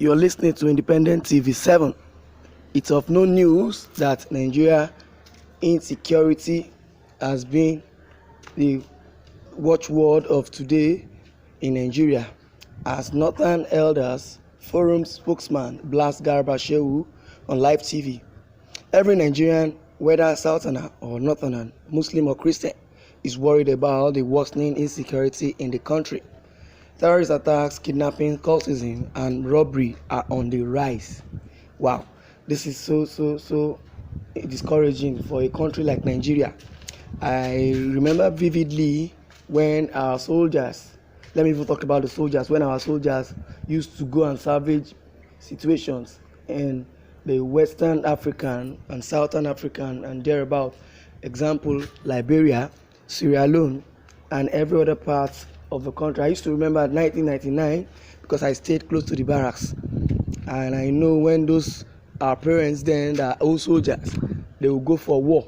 You're listening to Independent TV 7. It's of no news that Nigeria insecurity has been the watchword of today in Nigeria, as Northern Elders Forum spokesman blasts GARBA SHEHU on live TV. Every Nigerian, whether Southerner or Northerner, Muslim or Christian, is worried about the worsening insecurity in the country. Terrorist attacks, kidnapping, cultism, and robbery are on the rise. Wow, this is so discouraging for a country like Nigeria. I remember vividly when our soldiers, let me even talk about the soldiers, when our soldiers used to go and salvage situations in the Western African and Southern African and thereabout. Example, Liberia, Sierra Leone, and every other part of the country. I used to remember 1999 because I stayed close to the barracks, and I know when those our parents then, the old soldiers, they will go for war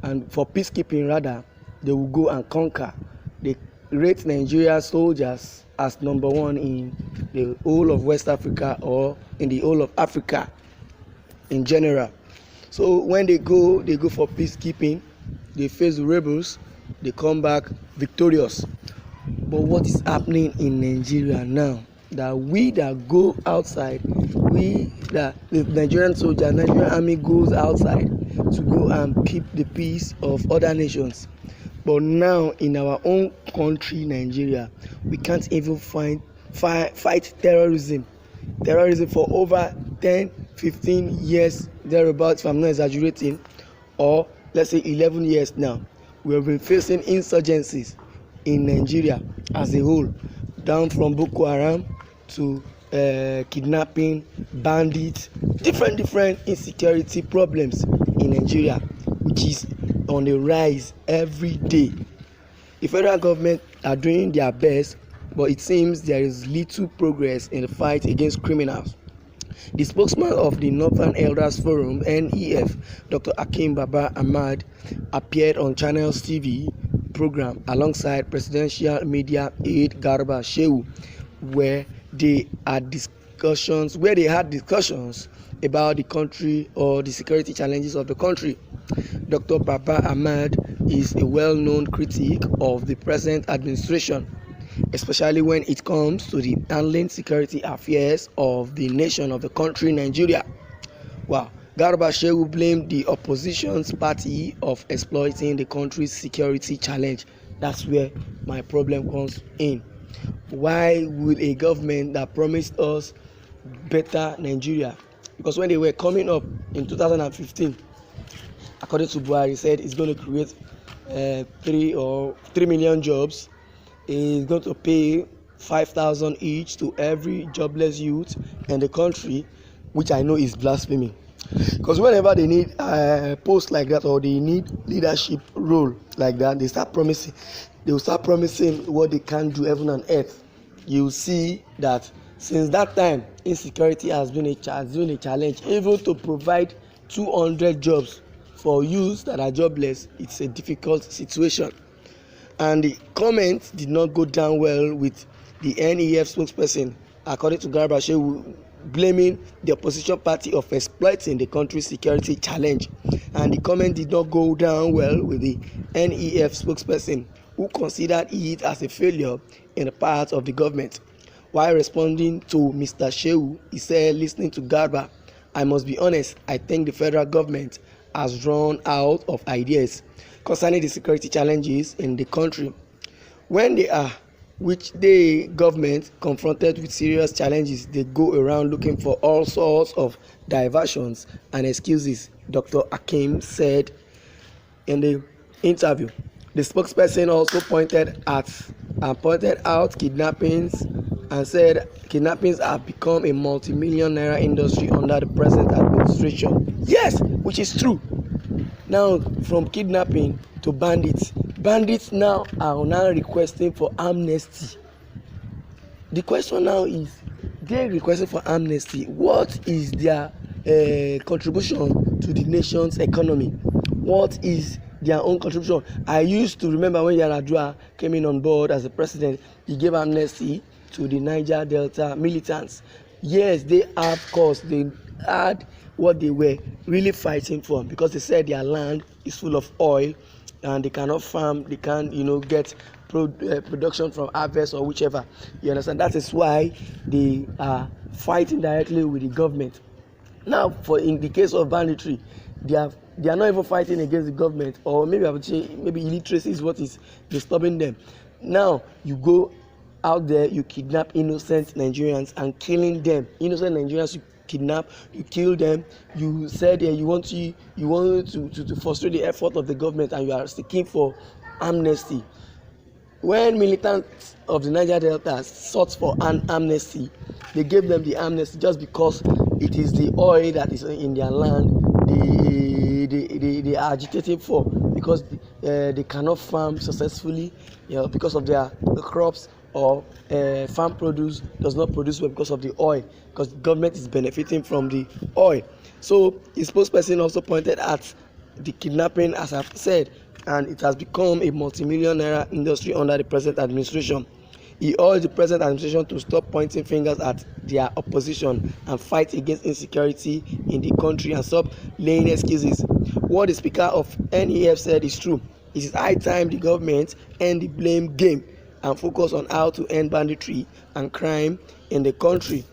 and for peacekeeping rather, they will go and conquer. They rate Nigeria soldiers as number one in the whole of West Africa or in the whole of Africa in general. So when they go for peacekeeping, they face the rebels, they come back victorious. But what is happening in Nigeria now? That we that go outside, the Nigerian soldier, Nigerian army goes outside to go and keep the peace of other nations. But now in our own country, Nigeria, we can't even fight terrorism. Terrorism for over 10, 15 years, thereabouts, if I'm not exaggerating, or let's say 11 years now. We have been facing insurgencies in Nigeria as a whole, down from Boko Haram to kidnapping, bandits, different insecurity problems in Nigeria, which is on the rise every day. The federal government are doing their best, but it seems there is little progress in the fight against criminals. The spokesman of the Northern Elders Forum, NEF, Dr. Hakeem Baba Ahmad, appeared on Channels TV program alongside presidential media aide GARBA SHEHU, where they had discussions about the country or the security challenges of the country. Dr. Baba Ahmad is a well-known critic of the present administration, especially when it comes to the handling security affairs of the nation of the country, Nigeria. Wow. GARBA SHEHU blamed the opposition's party of exploiting the country's security challenge. That's where my problem comes in. Why would a government that promised us better Nigeria? Because when they were coming up in 2015, according to Buhari, said it's going to create 3 million jobs. It's going to pay 5,000 each to every jobless youth in the country, which I know is blasphemy. Because whenever they need a post like that or they need leadership role like that, they will start promising what they can do heaven and earth. You see that since that time, insecurity has been a challenge. Even to provide 200 jobs for youths that are jobless, it's a difficult situation. And the comment did not go down well with the NEF spokesperson, according to GARBA SHEHU, blaming the opposition party of exploiting the country's security challenge. And the comment did not go down well with the NEF spokesperson, who considered it as a failure in the part of the government. While responding to Mr. SHEHU, he said, listening to GARBA, I must be honest, I think the federal government has run out of ideas concerning the security challenges in the country. When the government confronted with serious challenges, they go around looking for all sorts of diversions and excuses, Dr. Hakeem said in the interview. The spokesperson also pointed out kidnappings and said kidnappings have become a multi-million naira industry under the present administration. Yes, which is true. Now, from kidnapping to bandits now are now requesting for amnesty. The question now is, they requesting for amnesty. What is their contribution to the nation's economy? What is their own contribution? I used to remember when Yar'Adua came in on board as the president, he gave amnesty to the Niger Delta militants. Yes, they have caused, they had what they were really fighting for, because they said their land is full of oil and they cannot farm, they can't get production from harvest or whichever. You understand? That is why they are fighting directly with the government. Now, for in the case of banditry, they are not even fighting against the government, or maybe I would say maybe illiteracy is what is disturbing them. Now you go out there, you kidnap innocent Nigerians and killing them. Innocent Nigerians you kidnap, you kill them. You said you want to frustrate the effort of the government, and you are seeking for amnesty. When militants of the Niger Delta sought for an amnesty, they gave them the amnesty just because it is the oil that is in their land they are agitating for, because they cannot farm successfully, because of their crops, or farm produce does not produce well because of the oil, because the government is benefiting from the oil. So the spokesperson also pointed at the kidnapping, as I've said, and it has become a multi-million naira industry under the present administration. He urged the present administration to stop pointing fingers at their opposition and fight against insecurity in the country and stop laying excuses. What the Speaker of NEF said is true. It is high time the government end the blame game and focus on how to end banditry and crime in the country.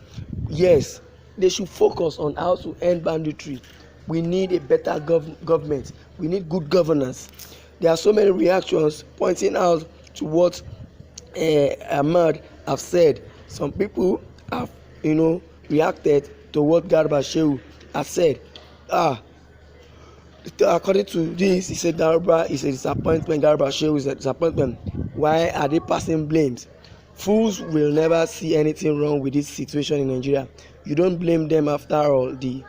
Yes, they should focus on how to end banditry. We need a better government. We need good governance. There are so many reactions pointing out to what Ahmad have said. Some people have reacted to what GARBA SHEHU has said. According to this, he said GARBA is a disappointment. GARBA SHEHU is a disappointment. Why are they passing blames? Fools will never see anything wrong with this situation in Nigeria. You don't blame them. After all, the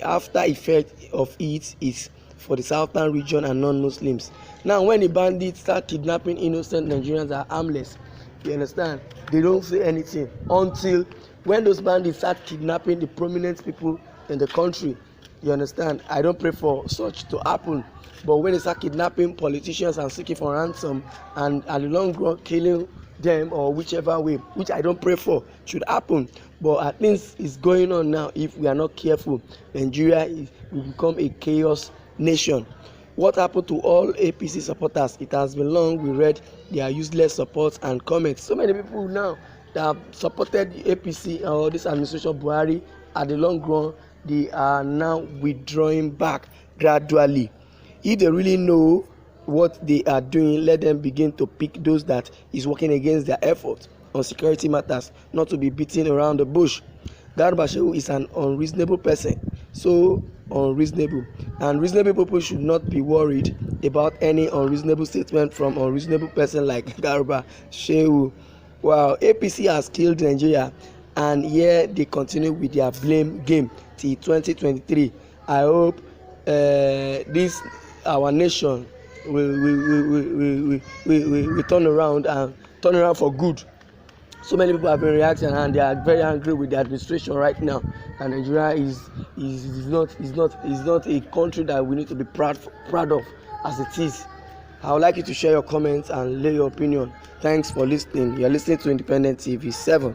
after effect of it is for the southern region and non-Muslims. Now, when the bandits start kidnapping innocent Nigerians that are harmless, you understand, they don't say anything until when those bandits start kidnapping the prominent people in the country. You understand? I don't pray for such to happen, but when they start kidnapping politicians and seeking for ransom, and at the long run killing them, or whichever way, which I don't pray for should happen, but at least it's going on now. If we are not careful, Nigeria will become a chaos nation. What happened to all APC supporters? It has been long. We read their useless support and comments. So many people now that have supported the APC or this administration Buhari, at the long run, they are now withdrawing back gradually. If they really know what they are doing, let them begin to pick those that is working against their efforts on security matters, not to be beaten around the bush. GARBA SHEHU is an unreasonable person, so unreasonable, and reasonable people should not be worried about any unreasonable statement from unreasonable person like GARBA SHEHU. Wow, APC has killed Nigeria, and here they continue with their blame game till 2023. I hope this our nation will turn around, and turn around for good. So many people have been reacting, and they are very angry with the administration right now. And Nigeria is not a country that we need to be proud of as it is. I would like you to share your comments and lay your opinion. Thanks for listening. You are listening to Independent TV 7.